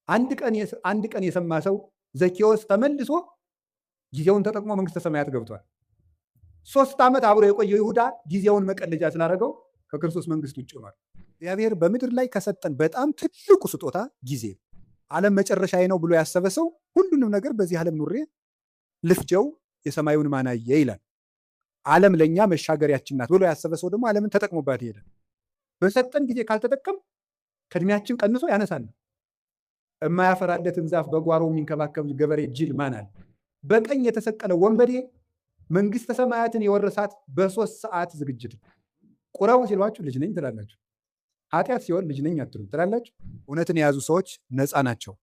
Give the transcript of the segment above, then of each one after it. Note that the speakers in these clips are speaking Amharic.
አንድ ቀን የሰማ ሰው ዘኬዎስ ተመልሶ ጊዜውን ተጠቅሞ መንግስተ ሰማያት ገብቷል። 3 ዓመት አብሮ የቆየው ይሁዳ ጊዜውን መቀለጃ ስላደረገው ከክርስቶስ መንግስት ውጭ ሆኗል። እግዚአብሔር በምድር ላይ ከሰጠን በጣም ትልቁ ስጦታ ጊዜ። ዓለም መጨረሻዬ ነው ብሎ ያሰበ ሰው ሁሉንም ነገር በዚህ ዓለም ኑሬ ልፍጀው የሰማዩን ማናየ ይላል። ዓለም ለእኛ መሻገሪያችን ናት ብሎ ያሰበ ሰው ደግሞ ዓለምን ተጠቅሞባት ይሄዳል። በሰጠን ጊዜ ካልተጠቀም ከእድሜያችን ቀንሶ ያነሳል። የማያፈራለትን ዛፍ በጓሮ የሚንከባከብ ገበሬ ጅል ማን አለ? በቀኝ የተሰቀለ ወንበዴ መንግስተ ሰማያትን የወረሳት በ3 ሰዓት ዝግጅት። ቁራው ሲሏችሁ ልጅ ነኝ ትላላችሁ። ኃጢአት ሲሆን ልጅ ነኝ አትሉም ትላላችሁ። እውነትን የያዙ ሰዎች ነፃ ናቸው።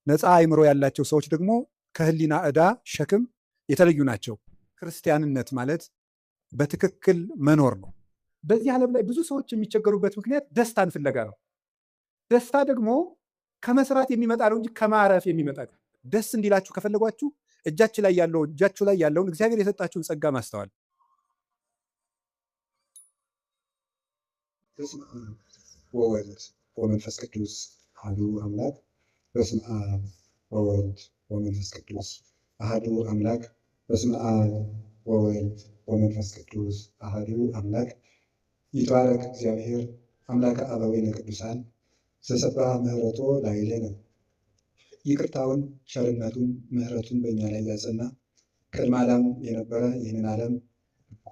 ነፃ አእምሮ ያላቸው ሰዎች ደግሞ ከህሊና ዕዳ ሸክም የተለዩ ናቸው። ክርስቲያንነት ማለት በትክክል መኖር ነው። በዚህ ዓለም ላይ ብዙ ሰዎች የሚቸገሩበት ምክንያት ደስታን ፍለጋ ነው። ደስታ ደግሞ ከመስራት የሚመጣ ነው እንጂ ከማረፍ የሚመጣ ነው። ደስ እንዲላችሁ ከፈለጓችሁ እጃችሁ ላይ ያለውን እግዚአብሔር የሰጣችሁን ጸጋ ማስተዋል። በስመ አብ ወወልድ ወመንፈስ ቅዱስ አሐዱ አምላክ። በስመ አብ ወወልድ ወመንፈስ ቅዱስ አሐዱ አምላክ። በስመ አብ ወወልድ ወመንፈስ ቅዱስ አሐዱ አምላክ። ይትባረክ እግዚአብሔር አምላከ አበዊነ ቅዱሳን ዘሰብአ ምሕረቶ ላዕሌነ። ይቅርታውን ቸርነቱን ምሕረቱን በእኛ ላይ ያጸና ቅድመ ዓለም የነበረ ይህንን ዓለም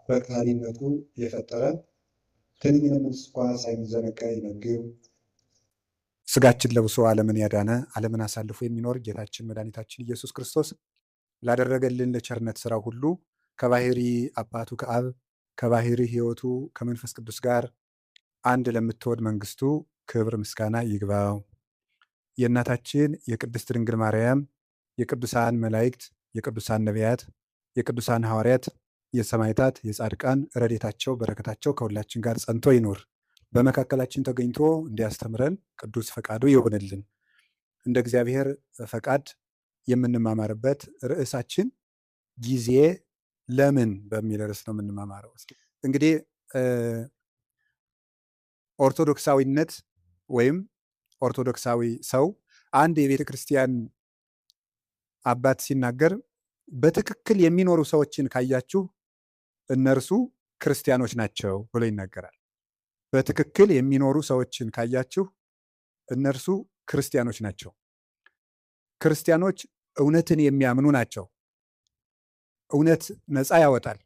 በቃሊነቱ የፈጠረ ትንኝንም እንኳ ሳይዘነጋ ይመግብ ስጋችን ለብሶ ዓለምን ያዳነ ዓለምን አሳልፎ የሚኖር ጌታችን መድኃኒታችን ኢየሱስ ክርስቶስ ላደረገልን ለቸርነት ስራ ሁሉ ከባህሪ አባቱ ከአብ ከባህሪ ሕይወቱ ከመንፈስ ቅዱስ ጋር አንድ ለምትወድ መንግስቱ ክብር ምስጋና ይግባው። የእናታችን የቅድስት ድንግል ማርያም የቅዱሳን መላእክት የቅዱሳን ነቢያት የቅዱሳን ሐዋርያት የሰማዕታት የጻድቃን ረድኤታቸው በረከታቸው ከሁላችን ጋር ጸንቶ ይኑር። በመካከላችን ተገኝቶ እንዲያስተምረን ቅዱስ ፈቃዱ ይሆንልን። እንደ እግዚአብሔር ፈቃድ የምንማማርበት ርዕሳችን ጊዜ ለምን በሚል ርዕስ ነው የምንማማረው። እንግዲህ ኦርቶዶክሳዊነት ወይም ኦርቶዶክሳዊ ሰው አንድ የቤተ ክርስቲያን አባት ሲናገር በትክክል የሚኖሩ ሰዎችን ካያችሁ እነርሱ ክርስቲያኖች ናቸው ብሎ ይናገራል። በትክክል የሚኖሩ ሰዎችን ካያችሁ እነርሱ ክርስቲያኖች ናቸው። ክርስቲያኖች እውነትን የሚያምኑ ናቸው። እውነት ነፃ ያወጣል።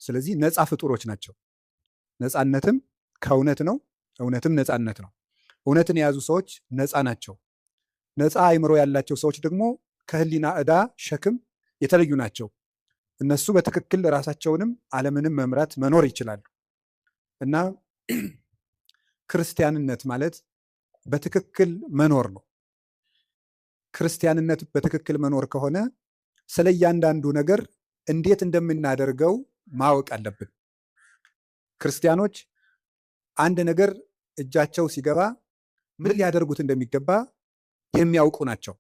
ስለዚህ ነፃ ፍጡሮች ናቸው። ነፃነትም ከእውነት ነው፣ እውነትም ነፃነት ነው። እውነትን የያዙ ሰዎች ነፃ ናቸው። ነፃ አእምሮ ያላቸው ሰዎች ደግሞ ከህሊና ዕዳ ሸክም የተለዩ ናቸው። እነሱ በትክክል ራሳቸውንም ዓለምንም መምራት መኖር ይችላሉ። እና ክርስቲያንነት ማለት በትክክል መኖር ነው። ክርስቲያንነት በትክክል መኖር ከሆነ ስለ እያንዳንዱ ነገር እንዴት እንደምናደርገው ማወቅ አለብን። ክርስቲያኖች አንድ ነገር እጃቸው ሲገባ ምን ሊያደርጉት እንደሚገባ የሚያውቁ ናቸው።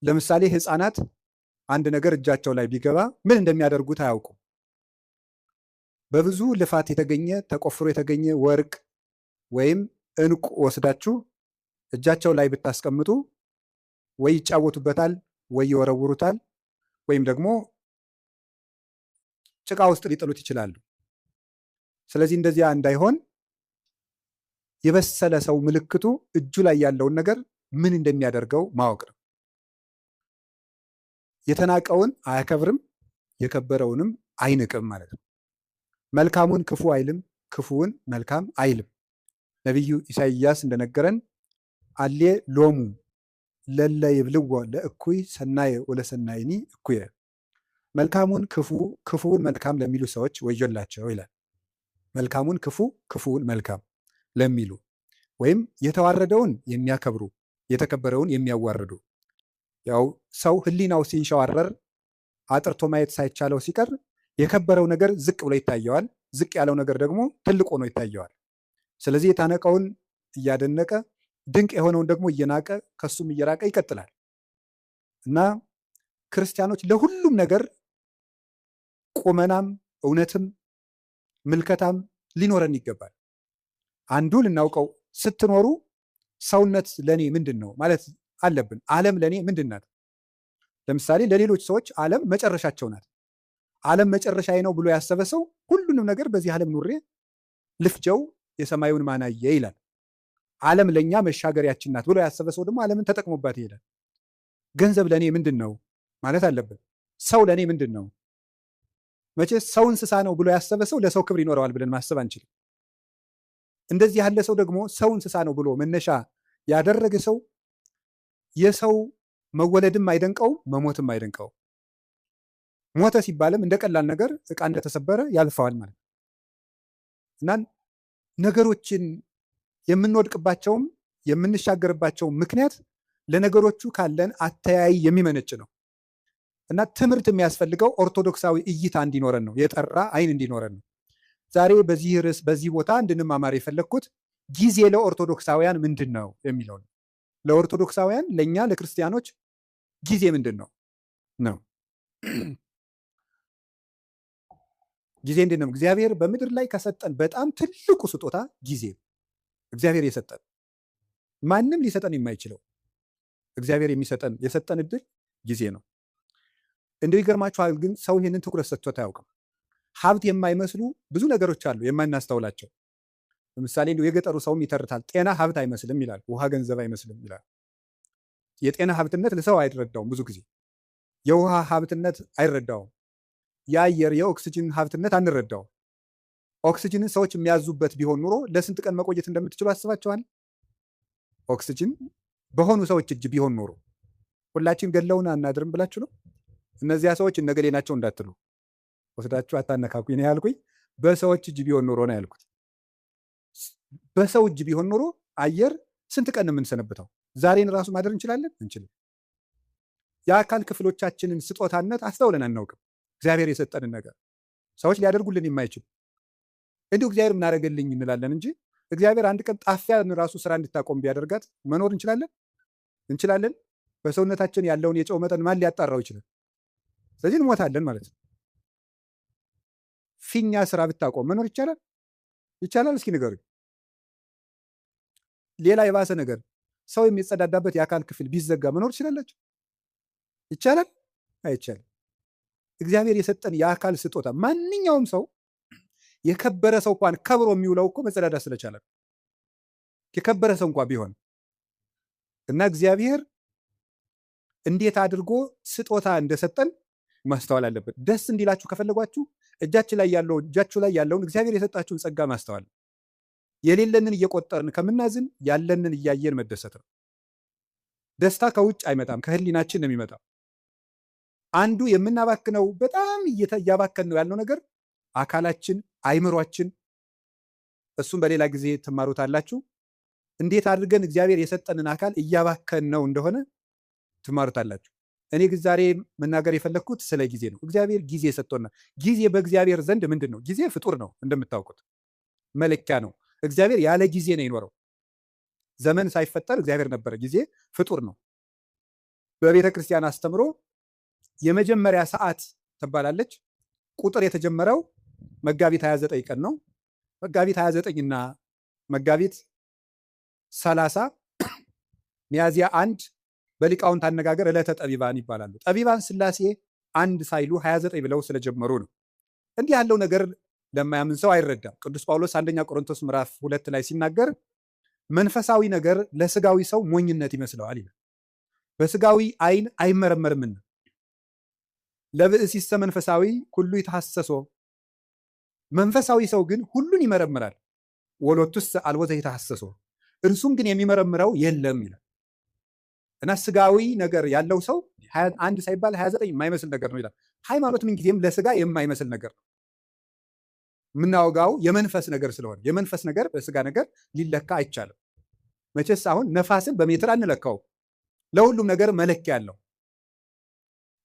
ለምሳሌ ሕፃናት አንድ ነገር እጃቸው ላይ ቢገባ ምን እንደሚያደርጉት አያውቁም። በብዙ ልፋት የተገኘ ተቆፍሮ የተገኘ ወርቅ ወይም ዕንቁ ወስዳችሁ እጃቸው ላይ ብታስቀምጡ ወይ ይጫወቱበታል፣ ወይ ይወረውሩታል፣ ወይም ደግሞ ጭቃ ውስጥ ሊጥሉት ይችላሉ። ስለዚህ እንደዚያ እንዳይሆን የበሰለ ሰው ምልክቱ እጁ ላይ ያለውን ነገር ምን እንደሚያደርገው ማወቅ ነው። የተናቀውን አያከብርም፣ የከበረውንም አይንቅም ማለት ነው። መልካሙን ክፉ አይልም፣ ክፉውን መልካም አይልም። ነቢዩ ኢሳይያስ እንደነገረን አሌ ሎሙ ለለ ይብልዎ ለእኩይ ሰናየ ወለሰናይኒ እኩየ። መልካሙን ክፉ ክፉውን መልካም ለሚሉ ሰዎች ወዮላቸው ይላል። መልካሙን ክፉ ክፉውን መልካም ለሚሉ ወይም የተዋረደውን የሚያከብሩ የተከበረውን የሚያዋርዱ። ያው ሰው ህሊናው ሲንሸዋረር አጥርቶ ማየት ሳይቻለው ሲቀር የከበረው ነገር ዝቅ ብሎ ይታየዋል፣ ዝቅ ያለው ነገር ደግሞ ትልቅ ሆኖ ይታየዋል። ስለዚህ የታነቀውን እያደነቀ ድንቅ የሆነውን ደግሞ እየናቀ ከሱም እየራቀ ይቀጥላል። እና ክርስቲያኖች ለሁሉም ነገር ቁመናም እውነትም ምልከታም ሊኖረን ይገባል። አንዱ ልናውቀው ስትኖሩ ሰውነት ለእኔ ምንድን ነው ማለት አለብን። ዓለም ለእኔ ምንድን ናት? ለምሳሌ ለሌሎች ሰዎች ዓለም መጨረሻቸው ናት። ዓለም መጨረሻዬ ነው ብሎ ያሰበ ሰው ሁሉንም ነገር በዚህ ዓለም ኑሬ ልፍጀው የሰማዩን ማናየ ይላል። ዓለም ለእኛ መሻገሪያችን ናት ብሎ ያሰበ ሰው ደግሞ ዓለምን ተጠቅሞባት ይሄዳል። ገንዘብ ለእኔ ምንድን ነው ማለት አለብን። ሰው ለእኔ ምንድን ነው? መቼስ ሰው እንስሳ ነው ብሎ ያሰበ ሰው ለሰው ክብር ይኖረዋል ብለን ማሰብ አንችልም። እንደዚህ ያለ ሰው ደግሞ ሰው እንስሳ ነው ብሎ መነሻ ያደረገ ሰው የሰው መወለድም አይደንቀው መሞትም አይደንቀው። ሞተ ሲባልም እንደ ቀላል ነገር ዕቃ እንደተሰበረ ያልፈዋል ማለት ነው። እና ነገሮችን የምንወድቅባቸውም የምንሻገርባቸው ምክንያት ለነገሮቹ ካለን አተያይ የሚመነጭ ነው። እና ትምህርት የሚያስፈልገው ኦርቶዶክሳዊ እይታ እንዲኖረን ነው፣ የጠራ አይን እንዲኖረን ነው። ዛሬ በዚህ ርዕስ በዚህ ቦታ እንድንማማር የፈለግኩት ጊዜ ለኦርቶዶክሳውያን ምንድን ነው የሚለው ነው። ለኦርቶዶክሳውያን ለእኛ ለክርስቲያኖች ጊዜ ምንድን ነው ነው ጊዜ እንዴት ነው? እግዚአብሔር በምድር ላይ ከሰጠን በጣም ትልቁ ስጦታ ጊዜ ነው። እግዚአብሔር የሰጠን ማንም ሊሰጠን የማይችለው እግዚአብሔር የሰጠን እድል ጊዜ ነው። እንደው ይገርማችኋል፣ ግን ሰው ይህንን ትኩረት ሰጥቶት አያውቅም። ሀብት የማይመስሉ ብዙ ነገሮች አሉ የማናስተውላቸው። ለምሳሌ እንደው የገጠሩ ሰውም ይተርታል። ጤና ሀብት አይመስልም ይላል፣ ውሃ ገንዘብ አይመስልም ይላል። የጤና ሀብትነት ለሰው አይረዳውም። ብዙ ጊዜ የውሃ ሀብትነት አይረዳውም። የአየር የኦክስጅን ሀብትነት አንረዳውም። ኦክስጅንን ሰዎች የሚያዙበት ቢሆን ኑሮ ለስንት ቀን መቆየት እንደምትችሉ አስባቸዋል? ኦክስጅን በሆኑ ሰዎች እጅ ቢሆን ኑሮ ሁላችን ገለውን አናድርም ብላችሁ ነው? እነዚያ ሰዎች እነገሌ ናቸው እንዳትሉ ወስዳችሁ አታነካኩ ነው ያልኩኝ። በሰዎች እጅ ቢሆን ኑሮ ነው ያልኩት። በሰው እጅ ቢሆን ኑሮ አየር ስንት ቀን የምንሰነብተው? ዛሬን ራሱ ማደር እንችላለን? እንችልም። የአካል ክፍሎቻችንን ስጦታነት አስተውለን አናውቅም። እግዚአብሔር የሰጠንን ነገር ሰዎች ሊያደርጉልን የማይችሉ እንዲሁ እግዚአብሔር ምናደርገልኝ እንላለን እንጂ እግዚአብሔር አንድ ቀን ጣፊያን ራሱ ስራ እንድታቆም ቢያደርጋት መኖር እንችላለን? እንችላለን? በሰውነታችን ያለውን የጨው መጠን ማን ሊያጣራው ይችላል? ስለዚህ እንሞታለን ማለት ነው። ፊኛ ስራ ብታቆም መኖር ይቻላል? ይቻላል? እስኪ ንገሩኝ። ሌላ የባሰ ነገር ሰው የሚጸዳዳበት የአካል ክፍል ቢዘጋ መኖር ትችላላችሁ? ይቻላል? አይቻልም። እግዚአብሔር የሰጠን የአካል ስጦታ ማንኛውም ሰው የከበረ ሰው እንኳን ከብሮ የሚውለው እኮ መጸዳዳት ስለቻለ የከበረ ሰው እንኳን ቢሆን እና እግዚአብሔር እንዴት አድርጎ ስጦታ እንደሰጠን ማስተዋል አለበት። ደስ እንዲላችሁ ከፈለጓችሁ እጃችሁ ላይ ያለውን እግዚአብሔር የሰጣችሁን ጸጋ ማስተዋል። የሌለንን እየቆጠርን ከምናዝን ያለንን እያየን መደሰት ነው። ደስታ ከውጭ አይመጣም፣ ከህሊናችን ነው የሚመጣው። አንዱ የምናባክነው በጣም እያባከን ነው ያልነው ነገር አካላችን፣ አይምሯችን። እሱም በሌላ ጊዜ ትማሩታላችሁ። እንዴት አድርገን እግዚአብሔር የሰጠንን አካል እያባከን ነው እንደሆነ ትማሩታላችሁ። እኔ ግን ዛሬ መናገር የፈለግኩት ስለ ጊዜ ነው። እግዚአብሔር ጊዜ ሰጥቶናል። ጊዜ በእግዚአብሔር ዘንድ ምንድን ነው? ጊዜ ፍጡር ነው፣ እንደምታውቁት መለኪያ ነው። እግዚአብሔር ያለ ጊዜ ነው የኖረው። ዘመን ሳይፈጠር እግዚአብሔር ነበረ። ጊዜ ፍጡር ነው። በቤተ ክርስቲያን አስተምሮ የመጀመሪያ ሰዓት ትባላለች። ቁጥር የተጀመረው መጋቢት 29 ቀን ነው። መጋቢት 29 እና መጋቢት 30 ሚያዝያ 1 በሊቃውንት አነጋገር ዕለተ ጠቢባን ይባላሉ። ጠቢባን ሥላሴ አንድ ሳይሉ 29 ብለው ስለጀመሩ ነው። እንዲህ ያለው ነገር ለማያምን ሰው አይረዳም። ቅዱስ ጳውሎስ አንደኛ ቆሮንቶስ ምዕራፍ 2 ላይ ሲናገር መንፈሳዊ ነገር ለስጋዊ ሰው ሞኝነት ይመስለዋል ይላል። በስጋዊ አይን አይመረመርምና ለብእሲሰ መንፈሳዊ ሁሉ ይተሐሰሶ፣ መንፈሳዊ ሰው ግን ሁሉን ይመረምራል። ወሎቱስ አልቦ ዘይተሐሰሶ፣ እርሱም ግን የሚመረምረው የለም ይላል። እና ስጋዊ ነገር ያለው ሰው አንድ ሳይባል 29 የማይመስል ነገር ነው ይላል። ሃይማኖት ምንጊዜም ለስጋ የማይመስል ነገር ነው። የምናወጋው የመንፈስ ነገር ስለሆነ የመንፈስ ነገር በስጋ ነገር ሊለካ አይቻልም። መቼስ አሁን ነፋስን በሜትር አንለካው፣ ለሁሉም ነገር መለኪያ አለው።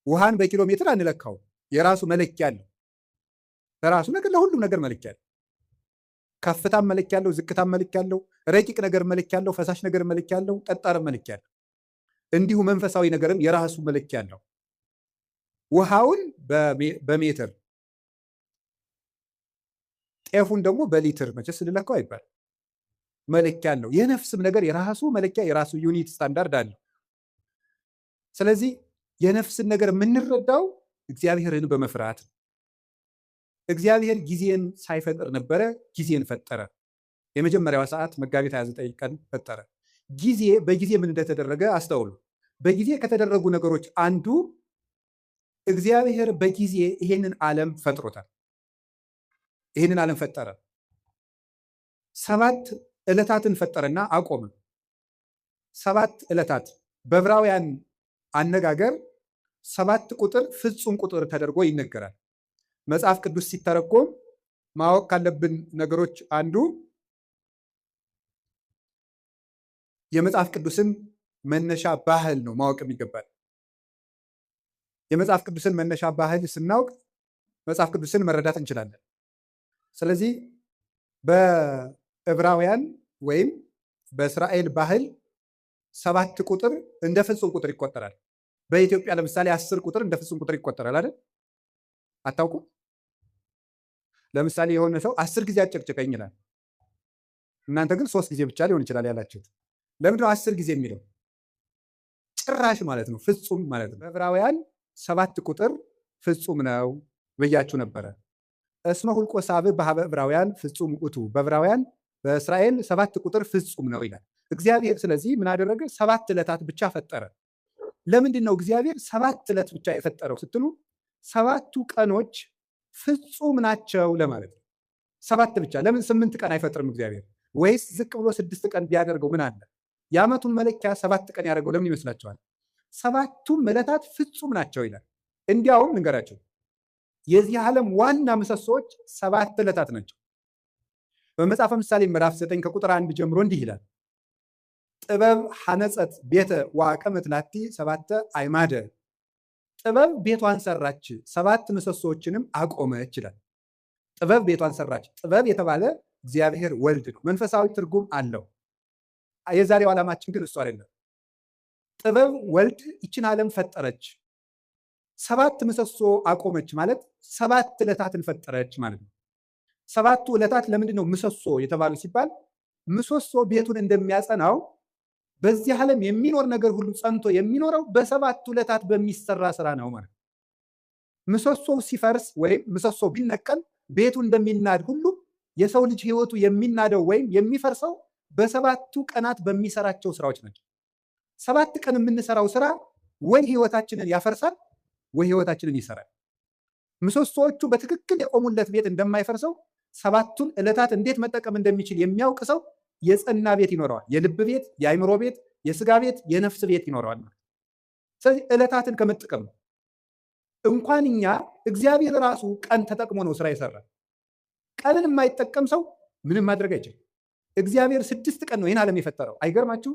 ውሃን በኪሎ ሜትር አንለካው፣ የራሱ መለኪያ አለው። ለራሱ ነገር ለሁሉም ነገር መለኪያ አለው። ከፍታም መለኪያ አለው፣ ዝቅታም መለኪያ አለው፣ ረቂቅ ነገር መለኪያ አለው፣ ፈሳሽ ነገር መለኪያ አለው፣ ጠጣርም መለኪያ አለው። እንዲሁ መንፈሳዊ ነገርም የራሱ መለኪያ አለው። ውሃውን በሜትር ጤፉን ደግሞ በሊትር መቼስ ልለካው አይባል። መለኪያ አለው። የነፍስም ነገር የራሱ መለኪያ የራሱ ዩኒት ስታንዳርድ አለው። ስለዚህ የነፍስን ነገር የምንረዳው እግዚአብሔርን በመፍራት ነው። እግዚአብሔር ጊዜን ሳይፈጥር ነበረ፣ ጊዜን ፈጠረ። የመጀመሪያዋ ሰዓት መጋቢት 29 ቀን ፈጠረ። ጊዜ በጊዜ ምን እንደተደረገ አስተውሉ። በጊዜ ከተደረጉ ነገሮች አንዱ እግዚአብሔር በጊዜ ይሄንን ዓለም ፈጥሮታል። ይሄንን ዓለም ፈጠረ። 7 ዕለታትን ፈጠረና አቆመ። 7 ዕለታት በዕብራውያን አነጋገር 7 ቁጥር ፍጹም ቁጥር ተደርጎ ይነገራል። መጽሐፍ ቅዱስ ሲተረጎም ማወቅ ካለብን ነገሮች አንዱ የመጽሐፍ ቅዱስን መነሻ ባህል ነው ማወቅ የሚገባል። የመጽሐፍ ቅዱስን መነሻ ባህል ስናውቅ መጽሐፍ ቅዱስን መረዳት እንችላለን። ስለዚህ በዕብራውያን ወይም በእስራኤል ባህል 7 ቁጥር እንደ ፍጹም ቁጥር ይቆጠራል። በኢትዮጵያ ለምሳሌ 10 ቁጥር እንደ ፍጹም ቁጥር ይቆጠራል አይደል? አታውቁም? ለምሳሌ የሆነ ሰው 10 ጊዜ አጨቅጭቀኝ ይላል። እናንተ ግን 3 ጊዜ ብቻ ሊሆን ይችላል ያላችሁት። ለምንድነው 10 ጊዜ የሚለው? ጭራሽ ማለት ነው፣ ፍጹም ማለት ነው። በዕብራውያን 7 ቁጥር ፍጹም ነው ብያችሁ ነበረ። እስመ ሁልቆ ሳብዕ በኀበ ዕብራውያን ፍጹም ውእቱ፣ በዕብራውያን በእስራኤል 7 ቁጥር ፍጹም ነው ይላል እግዚአብሔር። ስለዚህ ምን አደረገ? 7 ዕለታት ብቻ ፈጠረ። ለምንድን ነው እግዚአብሔር 7 ዕለት ብቻ የፈጠረው ስትሉ 7ቱ ቀኖች ፍጹም ናቸው ለማለት ነው። 7 ብቻ። ለምን 8 ቀን አይፈጥርም እግዚአብሔር? ወይስ ዝቅ ብሎ 6 ቀን ቢያደርገው ምን አለ? የዓመቱን መለኪያ 7 ቀን ያደርገው ለምን ይመስላችኋል? 7ቱም ዕለታት ፍጹም ናቸው ይላል። እንዲያውም ንገራቸው፣ የዚህ ዓለም ዋና ምሰሶዎች 7 ዕለታት ናቸው። በመጽሐፈ ምሳሌ ምዕራፍ 9 ከቁጥር 1 ጀምሮ እንዲህ ይላል፣ ጥበብ ሐነጸት ቤተ ወአቀመት ላቲ 7 አዕማደ፣ ጥበብ ቤቷን ሰራች 7 ምሰሶዎችንም አቆመች ይላል። ጥበብ ቤቷን ሰራች። ጥበብ የተባለ እግዚአብሔር ወልድ ነው። መንፈሳዊ ትርጉም አለው። የዛሬው ዓላማችን ግን እሱ አይደለም። ጥበብ ወልድ ይችን ዓለም ፈጠረች፣ 7 ምሰሶ አቆመች ማለት 7 ዕለታትን ፈጠረች ማለት ነው። 7ቱ ዕለታት ለምንድን ነው ምሰሶ የተባሉ ሲባል ምሰሶ ቤቱን እንደሚያጸናው በዚህ ዓለም የሚኖር ነገር ሁሉ ጸንቶ የሚኖረው በ7ቱ ዕለታት በሚሰራ ስራ ነው ማለት ነው። ምሰሶ ሲፈርስ ወይም ምሰሶ ቢነቀል ቤቱ እንደሚናድ ሁሉ የሰው ልጅ ሕይወቱ የሚናደው ወይም የሚፈርሰው በ7ቱ ቀናት በሚሰራቸው ስራዎች ናቸው። 7 ቀን የምንሰራው ስራ ወይ ሕይወታችንን ያፈርሳል ወይ ሕይወታችንን ይሰራል። ምሰሶዎቹ በትክክል የቆሙለት ቤት እንደማይፈርሰው 7ቱን ዕለታት እንዴት መጠቀም እንደሚችል የሚያውቅ ሰው የጸና ቤት ይኖረዋል። የልብ ቤት፣ የአእምሮ ቤት፣ የስጋ ቤት፣ የነፍስ ቤት ይኖረዋል። ስለዚህ ዕለታትን ከመጠቀም ነው። እንኳን እኛ እግዚአብሔር ራሱ ቀን ተጠቅሞ ነው ስራ ይሰራል። ቀንን የማይጠቀም ሰው ምንም ማድረግ አይችልም። እግዚአብሔር 6 ቀን ነው ይህን ዓለም የፈጠረው። አይገርማችሁ?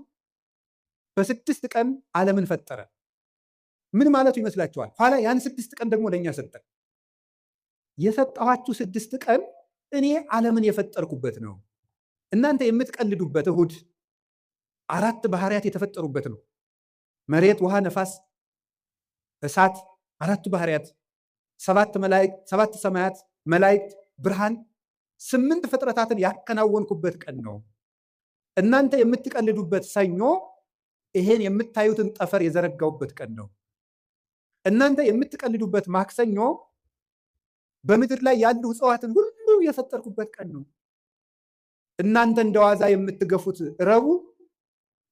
በ6 ቀን ዓለምን ፈጠረ። ምን ማለቱ ይመስላችኋል? ኋላ ያን 6 ቀን ደግሞ ለእኛ ሰጠን። የሰጠኋችሁ 6 ቀን እኔ ዓለምን የፈጠርኩበት ነው። እናንተ የምትቀልዱበት እሁድ 4 ባህሪያት የተፈጠሩበት ነው። መሬት፣ ውሃ፣ ነፋስ፣ እሳት፣ 4 ባህሪያት፣ 7 መላእክት፣ 7 ሰማያት፣ መላእክት፣ ብርሃን፣ 8 ፍጥረታትን ያከናወንኩበት ቀን ነው። እናንተ የምትቀልዱበት ሰኞ ይሄን የምታዩትን ጠፈር የዘረጋውበት ቀን ነው። እናንተ የምትቀልዱበት ማክሰኞ በምድር ላይ ያሉ እጽዋትን ሁሉ የፈጠርኩበት ቀን ነው። እናንተ እንደዋዛ የምትገፉት ረቡዕ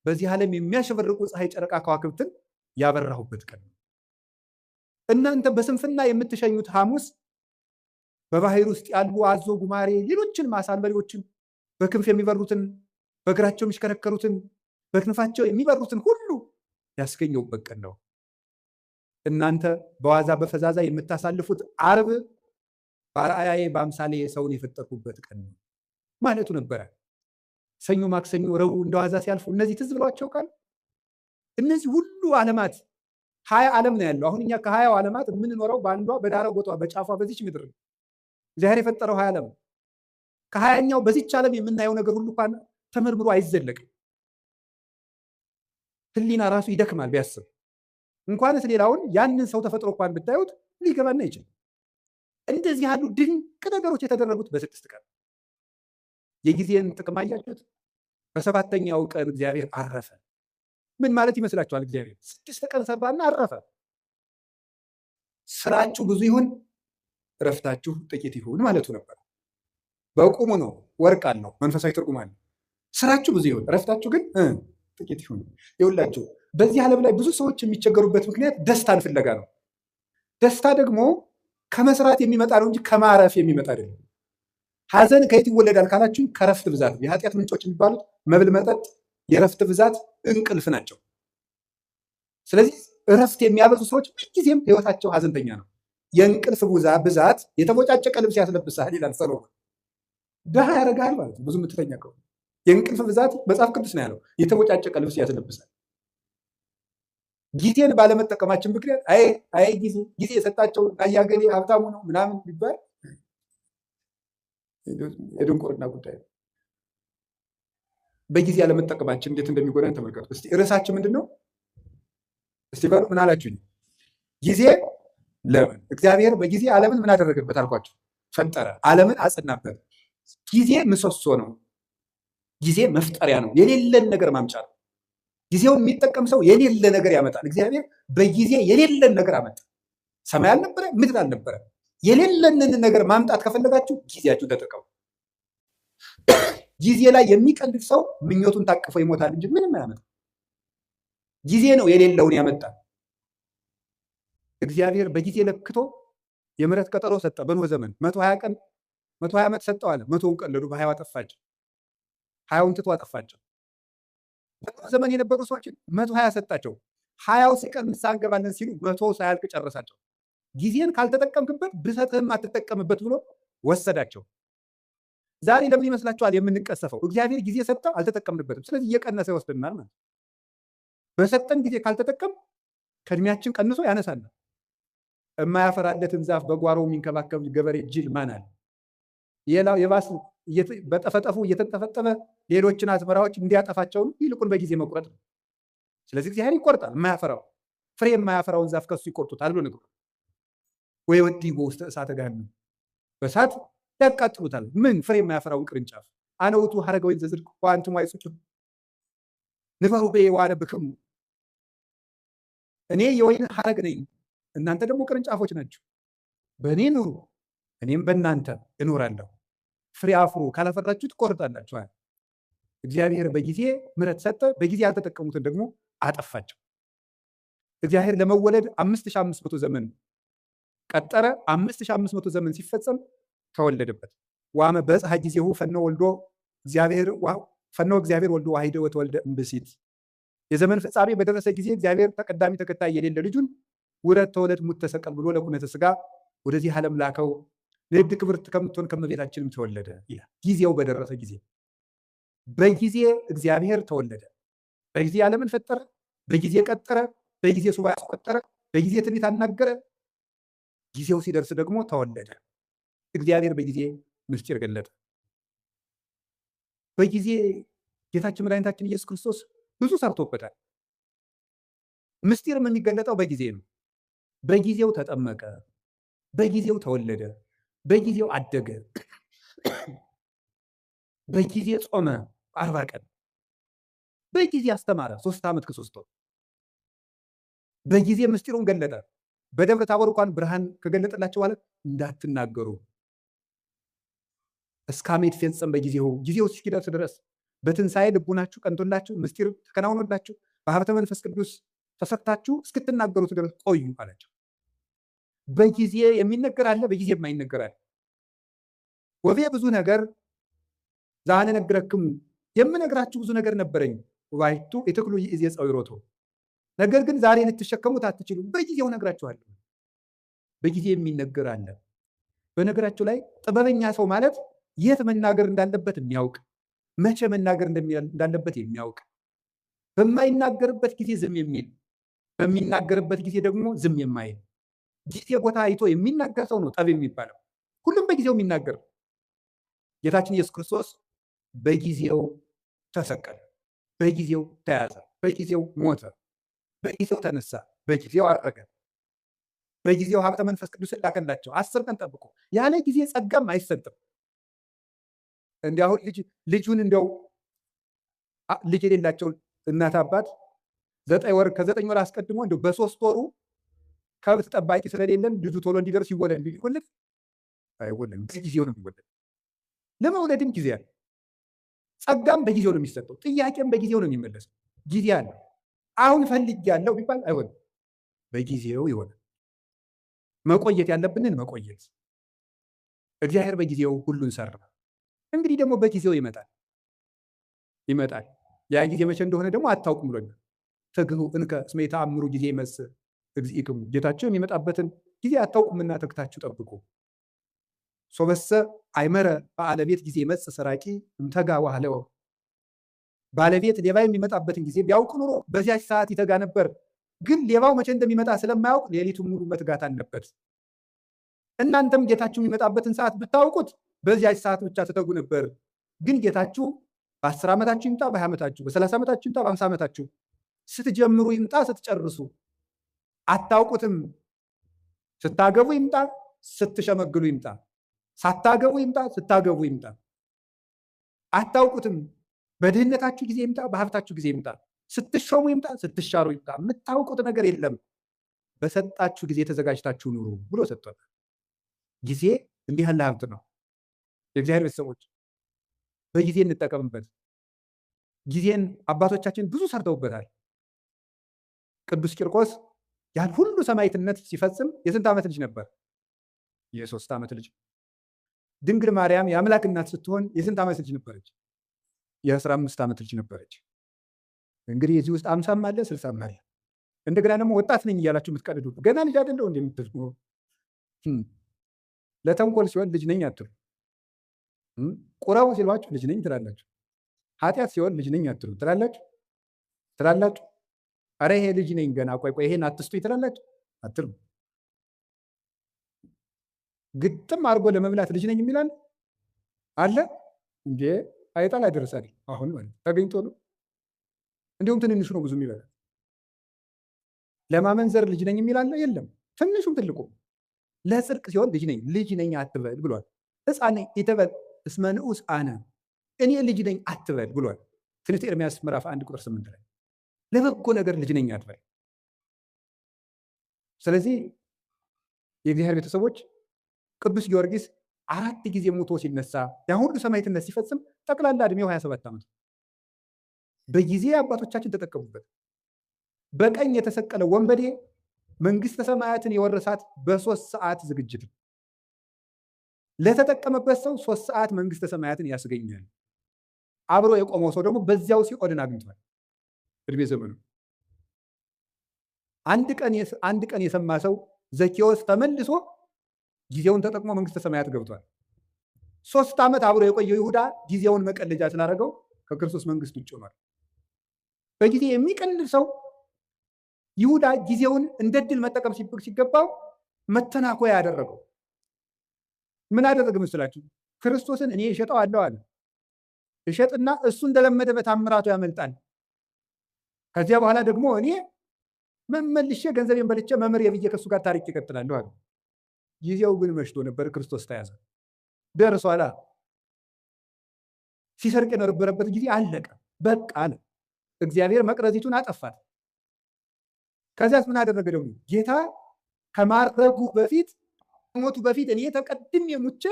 በዚህ ዓለም የሚያሸበርቁ ፀሐይ፣ ጨረቃ፣ ከዋክብትን ያበራሁበት ቀን ነው። እናንተ በስንፍና የምትሸኙት ሐሙስ በባህር ውስጥ ያሉ አዞ፣ ጉማሬ፣ ሌሎችን ማሳንበሪዎችን በክንፍ የሚበሩትን በእግራቸው የሚሽከረከሩትን በክንፋቸው የሚበሩትን ሁሉ ያስገኘሁበት ቀን ነው። እናንተ በዋዛ በፈዛዛ የምታሳልፉት ዓርብ በአርአያዬ በአምሳሌ ሰውን የፈጠርኩበት ቀን ነው ማለቱ ነበረ። ሰኞ፣ ማክሰኞ፣ ረቡዕ እንደዋዛ ሲያልፉ እነዚህ ትዝ ብሏቸው ቃል እነዚህ ሁሉ ዓለማት 20 ዓለም ነው ያለው። አሁን እኛ ከ20 ዓለማት የምንኖረው በአንዷ በዳረ ጎጧ በጫፏ በዚች ምድር ነው። እግዚአብሔር የፈጠረው 20 ዓለም። ከ20ኛው በዚች ዓለም የምናየው ነገር ሁሉ እንኳን ተመርምሮ አይዘለቅም። ሕሊና ራሱ ይደክማል ቢያስብ። እንኳንስ ሌላውን ያንን ሰው ተፈጥሮ እንኳን ብታዩት ሊገባና ይችላል። እንደዚህ ያሉ ድንቅ ነገሮች የተደረጉት በ6 ቀን። የጊዜን ጥቅም አያችሁት? በሰባተኛው ቀን እግዚአብሔር አረፈ። ምን ማለት ይመስላችኋል? እግዚአብሔር 6 ቀን ሰራና አረፈ። ስራችሁ ብዙ ይሁን እረፍታችሁ ጥቂት ይሁን ማለቱ ነበር። በቁሙ ነው፣ ወርቅ አለው፣ መንፈሳዊ ትርጉም አለው። ስራችሁ ብዙ ይሁን እረፍታችሁ ግን ጥቂት ይሁን። ይኸውላችሁ በዚህ ዓለም ላይ ብዙ ሰዎች የሚቸገሩበት ምክንያት ደስታን ፍለጋ ነው። ደስታ ደግሞ ከመስራት የሚመጣ ነው እንጂ ከማረፍ የሚመጣ አይደለም። ሐዘን ከየት ይወለዳል ካላችሁ ከረፍት ብዛት። የኃጢአት ምንጮች የሚባሉት መብል፣ መጠጥ፣ የረፍት ብዛት፣ እንቅልፍ ናቸው። ስለዚህ እረፍት የሚያበዙ ሰዎች ሁልጊዜም ህይወታቸው ሐዘንተኛ ነው። የእንቅልፍ ብዛት የተቦጫጨቀ ልብስ ያስለብሳል ይላል ሰሎሞን። ድሃ ያደርጋል ማለት ነው። ብዙ የምትተኛ ከሆነ የእንቅልፍ ብዛት መጽሐፍ ቅዱስ ነው ያለው፣ የተቦጫጨቀ ልብስ ያስለብሳል። ጊዜን ባለመጠቀማችን ምክንያት አይ ጊዜ የሰጣቸው አያገሌ ሀብታሙ ነው ምናምን ቢባል የድንቁርና ጉዳይ ነው። በጊዜ ያለመጠቀማችን እንዴት እንደሚጎዳን ተመልከቱ። እስቲ ርዕሳችን ምንድን ነው? እስቲ በሉ ምን አላችሁኝ? ጊዜ ለምን? እግዚአብሔር በጊዜ ዓለምን ምን አደረገበት አልኳቸው? ፈጠረ፣ ዓለምን አጸናበት። ጊዜ ምሰሶ ነው። ጊዜ መፍጠሪያ ነው። የሌለን ነገር ማምጫ ነው። ጊዜውን የሚጠቀም ሰው የሌለ ነገር ያመጣል። እግዚአብሔር በጊዜ የሌለን ነገር አመጣ። ሰማይ አልነበረ፣ ምድር አልነበረ። የሌለንን ነገር ማምጣት ከፈለጋችሁ ጊዜያችሁ ተጠቀሙ። ጊዜ ላይ የሚቀልድ ሰው ምኞቱን ታቅፎ ይሞታል እንጂ ምንም አያመጣም። ጊዜ ነው የሌለውን ያመጣል። እግዚአብሔር በጊዜ ለክቶ የምህረት ቀጠሮ ሰጠ። በኖህ ዘመን 120 ቀን 120 ዓመት ሰጠው አለ። 100ውን ቀለዱ፣ በ20 አጠፋቸው። 20ውን ትቶ አጠፋቸው። በኖህ ዘመን የነበሩ ሰዎችን 120 ሰጣቸው። 20ው ሲቀር ንስሐ እንገባለን ሲሉ 100 ሳያልቅ ጨረሳቸው። ጊዜን ካልተጠቀምክበት ብሰጥህም አትጠቀምበት ብሎ ወሰዳቸው። ዛሬ ለምን ይመስላችኋል የምንቀሰፈው? እግዚአብሔር ጊዜ ሰጠ፣ አልተጠቀምንበትም። ስለዚህ እየቀነሰ ይወስድናል ማለት። በሰጠን ጊዜ ካልተጠቀም ከእድሜያችን ቀንሶ ያነሳናል። የማያፈራለትን ዛፍ በጓሮው የሚንከባከብ ገበሬ ጅል ማን አለ? የባስ በጠፈጠፉ እየተጠፈጠፈ ሌሎችን አዝመራዎች እንዲያጠፋቸውን ይልቁን በጊዜ መቁረጥ ነው። ስለዚህ እግዚአብሔር ይቆርጣል። የማያፈራው ፍሬ የማያፈራውን ዛፍ ከሱ ይቆርጡታል ብሎ ንግሩ። ወይ ወዲጎ ውስጥ እሳተ ገሃነም፣ በእሳት ያቃጥሉታል። ምን ፍሬ የማያፈራውን ቅርንጫፍ። አነ ውእቱ ሐረገ ወይን ዘጽድቅ ወአንትሙ አይጹቂሁ ንበሩ በየ ወአነብክሙ። እኔ የወይን ሐረግ ነኝ፣ እናንተ ደግሞ ቅርንጫፎች ናቸው። በእኔ ኑሩ፣ እኔም በእናንተ እኖራለሁ። ፍሬ አፍሩ፣ ካላፈራችሁ ትቆርጣላችሁ። እግዚአብሔር በጊዜ ምሕረት ሰጠ፣ በጊዜ ያልተጠቀሙትን ደግሞ አጠፋቸው። እግዚአብሔር ለመወለድ 5500 ዘመን ቀጠረ። 5500 ዘመን ሲፈጸም ተወለደበት። ዋመ በጽሐ ጊዜሁ ፈኖ እግዚአብሔር ወልዶ ዋሂደ ወተወልደ እምብእሲት። የዘመን ፍጻሜ በደረሰ ጊዜ እግዚአብሔር ተቀዳሚ ተከታይ የሌለ ልጁን ውረድ ተወለድ ሙት ተሰቀል ብሎ ለኩነተ ሥጋ ወደዚህ ዓለም ላከው። ንግድ ክብርት ከምትሆን ከመቤታችንም ተወለደ ይላል። ጊዜው በደረሰ ጊዜ በጊዜ እግዚአብሔር ተወለደ። በጊዜ ዓለምን ፈጠረ፣ በጊዜ ቀጠረ፣ በጊዜ ሱባዔ አስቆጠረ፣ በጊዜ ትንቢት አናገረ። ጊዜው ሲደርስ ደግሞ ተወለደ። እግዚአብሔር በጊዜ ምስጢር ገለጠ። በጊዜ ጌታችን መድኃኒታችን ኢየሱስ ክርስቶስ ብዙ ሰርቶበታል። ምስጢርም የሚገለጠው በጊዜ ነው። በጊዜው ተጠመቀ፣ በጊዜው ተወለደ፣ በጊዜው አደገ፣ በጊዜ ጾመ 40 ቀን፣ በጊዜ አስተማረ 3 ዓመት ከ3 ወር፣ በጊዜ ምስጢሩን ገለጠ። በደብረ ታቦር እንኳን ብርሃን ከገለጠላቸው ማለት እንዳትናገሩ እስካሜ ይትፌጸም በጊዜው፣ ጊዜው እስኪደርስ ድረስ በትንሣኤ ልቡናችሁ ቀንቶላችሁ ምስጢር ተከናውኖላችሁ በሀብተ መንፈስ ቅዱስ ተሰጥታችሁ እስክትናገሩት ድረስ ቆዩ አላቸው። በጊዜ የሚነገር አለ፣ በጊዜ የማይነገር አለ። ወቤ ብዙ ነገር ዛነ ነግረክሙ፣ የምነግራችሁ ብዙ ነገር ነበረኝ። ወባሕቱ ኢትክሉ ይእዜ ጸዊሮቶ፣ ነገር ግን ዛሬ ልትሸከሙት አትችሉም። በጊዜው ነግራችኋለሁ። በጊዜ የሚነገር አለ። በነገራችሁ ላይ ጥበበኛ ሰው ማለት የት መናገር እንዳለበት የሚያውቅ፣ መቼ መናገር እንዳለበት የሚያውቅ፣ በማይናገርበት ጊዜ ዝም የሚል፣ በሚናገርበት ጊዜ ደግሞ ዝም የማይል፣ ጊዜ ቦታ አይቶ የሚናገር ሰው ነው ጠቢብ የሚባለው። ሁሉም በጊዜው የሚናገር። ጌታችን ኢየሱስ ክርስቶስ በጊዜው ተሰቀለ፣ በጊዜው ተያዘ፣ በጊዜው ሞተ፣ በጊዜው ተነሳ፣ በጊዜው አረገ፣ በጊዜው ሀብተ መንፈስ ቅዱስ ላከላቸው። 10 ቀን ጠብቆ ያለ ጊዜ ጸጋም አይሰጥም። እንዲህ አሁን ልጁን እንደው ልጅ የሌላቸው እናት አባት 9 ወር ከ9 ወር አስቀድሞ እንደው በ3 ወሩ ከብት ጠባቂ ስለሌለን ልጁ ቶሎ እንዲደርስ ይወለድ ቢልኩልህ አይወለድም። ጊዜው ነው የሚወለድ። ለመውለድም ጊዜ አለ። ጸጋም በጊዜው ነው የሚሰጠው። ጥያቄም በጊዜው ነው የሚመለሰው። ጊዜ አለ። አሁን ፈልጌያለሁ ቢባል አይሆንም፣ በጊዜው ይሆናል። መቆየት ያለብንን መቆየት። እግዚአብሔር በጊዜው ሁሉን ሰራ። እንግዲህ ደግሞ በጊዜው ይመጣል። ያ ጊዜ መቼ እንደሆነ ደግሞ አታውቁም ብሎኛል። ትግሁ እንከ እስመ የተአምሩ ጊዜ ይመጽእ እግዚእክሙ፣ ጌታቸው የሚመጣበትን ጊዜ አታውቁምና ተግታችሁ ጠብቁ። ሶበሰ አይመረ በአለቤት ጊዜ ይመጽእ ሰራቂ እምተጋ ዋህለወ፣ ባለቤት ሌባ የሚመጣበትን ጊዜ ቢያውቅ ኑሮ በዚያች ሰዓት ይተጋ ነበር። ግን ሌባው መቼ እንደሚመጣ ስለማያውቅ ሌሊቱን ሙሉ መትጋት አለበት። እናንተም ጌታችሁ የሚመጣበትን ሰዓት ብታውቁት በዚያች ሰዓት ብቻ ትተጉ ነበር። ግን ጌታችሁ በ10 ዓመታችሁ ይምጣ፣ በ20 ዓመታችሁ፣ በ30 ዓመታችሁ ይምጣ፣ በ50 ዓመታችሁ፣ ስትጀምሩ ይምጣ፣ ስትጨርሱ አታውቁትም። ስታገቡ ይምጣ፣ ስትሸመግሉ ይምጣ፣ ሳታገቡ ይምጣ፣ ስታገቡ ይምጣ፣ አታውቁትም። በድህነታችሁ ጊዜ ይምጣ፣ በሀብታችሁ ጊዜ ይምጣ፣ ስትሾሙ ይምጣ፣ ስትሻሩ ይምጣ፣ የምታውቁት ነገር የለም። በሰጣችሁ ጊዜ ተዘጋጅታችሁ ኑሩ ብሎ ሰጥቷል። ጊዜ እንዲህ ያለ ሀብት ነው። የእግዚአብሔር ቤተሰቦች በጊዜ እንጠቀምበት። ጊዜን አባቶቻችን ብዙ ሰርተውበታል። ቅዱስ ቂርቆስ ያን ሁሉ ሰማዕትነት ሲፈጽም የስንት ዓመት ልጅ ነበር? የ3 ዓመት ልጅ። ድንግል ማርያም የአምላክ እናት ስትሆን የስንት ዓመት ልጅ ነበረች? የ15 ዓመት ልጅ ነበረች። እንግዲህ የዚህ ውስጥ 50ም አለ 60ም አለ። እንደገና ደግሞ ወጣት ነኝ እያላችሁ የምትቀልዱ ገና ልጅ አይደለሁ እንደምትል ለተንኮል ሲሆን ልጅ ነኝ አትሉ። ቁራው ሲሏችሁ ልጅ ነኝ ትላላችሁ። ኃጢአት ሲሆን ልጅ ነኝ አትሉ ትላላችሁ። አረ ይሄ ልጅ ነኝ ገና ቆይ ይሄን አትስጡኝ ትላላችሁ አትሉ። ግጥም አድርጎ ለመብላት ልጅ ነኝ የሚላል አለ እንዴ? አይጣል አይደርሳል። አሁን ማለት ተገኝቶ ነው። እንዲሁም ትንንሹ ነው ብዙ የሚበላ። ለማመንዘር ልጅ ነኝ የሚላል የለም። ትንሹም ትልቁም ለጽድቅ ሲሆን ልጅ ነኝ አትበል ብሏል። ሕፃን ነኝ ይተበል እስመ ንዑስ አነ፣ እኔ ልጅ ነኝ አትበል ብሏል። ትንቢተ ኤርምያስ ምዕራፍ 1 ቁጥር 8 ላይ ለበጎ ነገር ልጅ ነኝ አትበል። ስለዚህ የእግዚአብሔር ቤተሰቦች ቅዱስ ጊዮርጊስ 4 ጊዜ ሞቶ ሲነሳ ያን ሁሉ ሰማዕትነት ሲፈጽም ጠቅላላ ዕድሜው 27 ዓመት። በጊዜ አባቶቻችን ተጠቀሙበት። በቀኝ የተሰቀለ ወንበዴ መንግስተ ሰማያትን የወረሳት በ3 ሰዓት ዝግጅት ነው። ለተጠቀመበት ሰው 3 ሰዓት መንግስተ ሰማያትን ያስገኛል። አብሮ የቆመው ሰው ደግሞ በዚያው ሲኦልን አግኝቷል። እድሜ ዘመኑ አንድ ቀን የሰማ ሰው ዘኬዎስ ተመልሶ ጊዜውን ተጠቅሞ መንግስተ ሰማያት ገብቷል። 3 ዓመት አብሮ የቆየው ይሁዳ ጊዜውን መቀለጃ ስላደረገው ከክርስቶስ መንግስት ውጭ ሆኗል። በጊዜ የሚቀልድ ሰው ይሁዳ ጊዜውን እንደ ድል መጠቀም ሲገባው መተናኮያ ያደረገው ምን አደረገ መስላችሁ? ክርስቶስን እኔ እሸጠዋለሁ አለ። እሸጥና እሱ እንደለመደ በታምራቱ ያመልጣል። ከዚያ በኋላ ደግሞ እኔ መመልሼ ገንዘቤን በልቼ መምህር የብዬ ከእሱ ጋር ታሪክ ይቀጥላለሁ አለ። ጊዜው ግን መሽቶ ነበር። ክርስቶስ ተያዘ። ደርሷላ። ሲሰርቅ የነበረበት ጊዜ አለቀ። በቃ አለ። እግዚአብሔር መቅረዚቱን አጠፋት። ከዚያስ ምን አደረገ ደግሞ? ጌታ ከማረጉ በፊት ሞቱ በፊት እኔ ተቀድሜ ሙቼ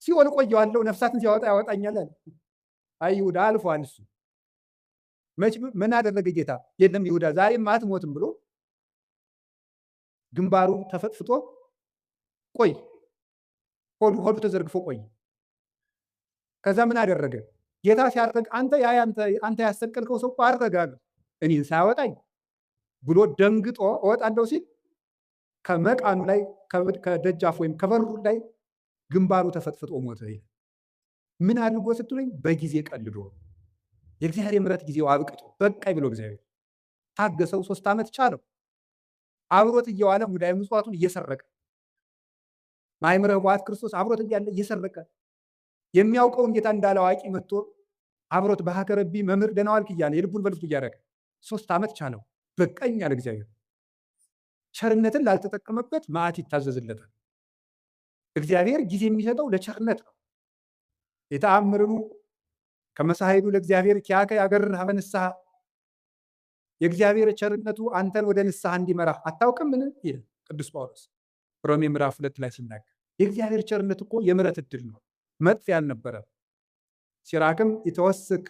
ሲኦል ቆየዋለሁ፣ ነፍሳትን ሲያወጣ ያወጣኛል አለ። አይ ይሁዳ አልፏል። እሱ ምን አደረገ ጌታ? የለም ይሁዳ ዛሬም አትሞትም ብሎ ግንባሩ ተፈጥፍጦ ቆይ፣ ሆዱ ተዘርግፎ ቆይ። ከዛ ምን አደረገ ጌታ? ሲያርግ አንተ ያሰቀልከው ሰው አረጋ እኔን ሳያወጣኝ ብሎ ደንግጦ እወጣለሁ ሲል ከመቃኑ ላይ ከደጃፍ ወይም ከበሩ ላይ ግንባሩ ተፈጥፍጦ ሞተ። ምን አድርጎ ስትሉኝ በጊዜ ቀልዶ የእግዚአብሔር ምሕረት ጊዜው አብቅቶ በቃኝ ብሎ እግዚአብሔር ታገሰው። 3 ዓመት ቻለው። አብሮት እየዋለ ሙዳየ ምጽዋቱን እየሰረቀ ማእምረ ኅቡዓት ክርስቶስ አብሮት እያለ እየሰረቀ የሚያውቀውን ጌታ እንዳለ አዋቂ መጥቶ አብሮት በሀከረቢ መምህር ደህና ዋልክ እያለ የልቡን በልፍቱ እያደረገ 3 ዓመት ቻለው። በቃኝ አለ እግዚአብሔር። ቸርነትን ላልተጠቀመበት መዓት ይታዘዝለታል። እግዚአብሔር ጊዜ የሚሰጠው ለቸርነት ነው። የተአምርኑ ከመሳሄዱ ለእግዚአብሔር ኪያከ ያገርህ ሀበ ንስሐ የእግዚአብሔር ቸርነቱ አንተን ወደ ንስሐ እንዲመራ አታውቅምን? ይል ቅዱስ ጳውሎስ ሮሜ ምዕራፍ 2 ላይ ሲናገር የእግዚአብሔር ቸርነት እኮ የምሕረት ዕድል ነው፣ መጥፊያ አልነበረም። ሲራክም ይተወስክ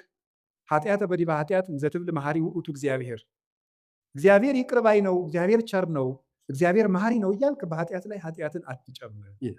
ኃጢአተ በዲበ ኃጢአት እንዘ ትብል መሐሪ ውእቱ እግዚአብሔር። እግዚአብሔር ይቅር ባይ ነው፣ እግዚአብሔር ቸር ነው፣ እግዚአብሔር መሐሪ ነው እያልክ በኃጢአት ላይ ኃጢአትን አትጨምር ይል